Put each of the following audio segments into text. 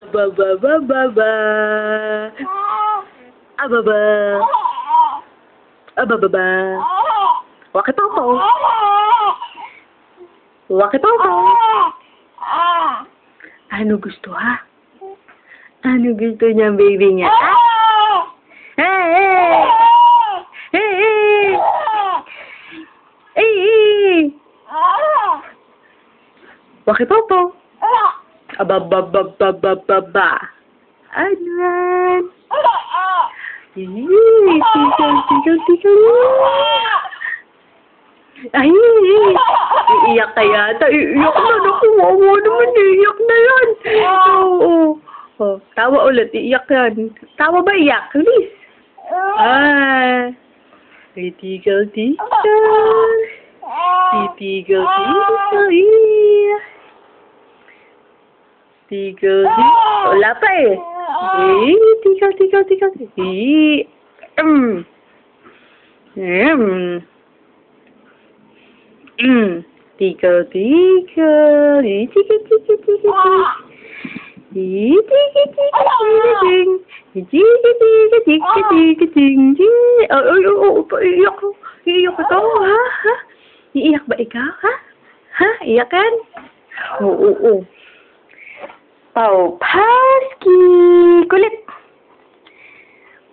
Ba ba ba ba ba. Ababa. Ababa. Wakitoto. Wakitoto. Ano gusto ha? Ano gusto niya baby niya? Hey! Hey! Hey! Hey! Hey! Wakitoto. Ababababababa. Ano yan? Tikal. Ay, iiyak ka yata. Iiyak na. Naku, wawa naman. Iiyak na yan. Oo. Oh, tawa ulit. Iiyak yan. Tawa ba iyak? Please. Ah. Tikal. Tikal. Wala pa eh. Tikal. Tikal. Iiyak ikaw, ha? Iiyak ba ikaw, ha? Ha? Iiyak kan? Oo. Pawpawski! Kulit!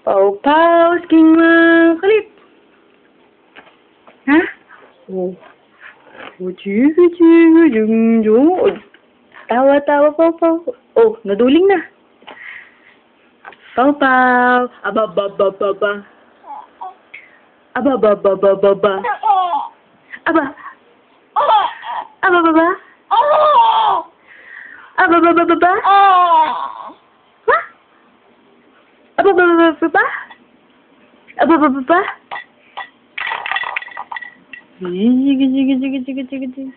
Pawpawski kulit! Ha? Oh. Tawa, Pawpaw. Oh, naduling na. Pawpaw. Abababababa. Abababababa. Abababa. Ababababa. Ha? Ababababa. Ababababa. Sige.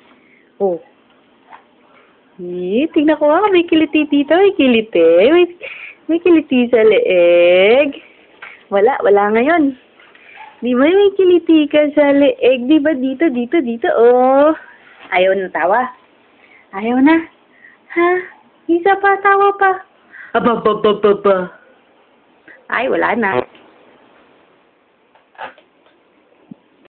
Oh. Tingnan ko may kiliti dito. May kiliti. May kiliti sa leeg. Wala ngayon. Di ba may kiliti ka sa leeg? Di ba dito? Oh. Ayaw na tawa. Ayaw na. Ha? Isa pa, tawa pa. Abababababa. Ay, wala na.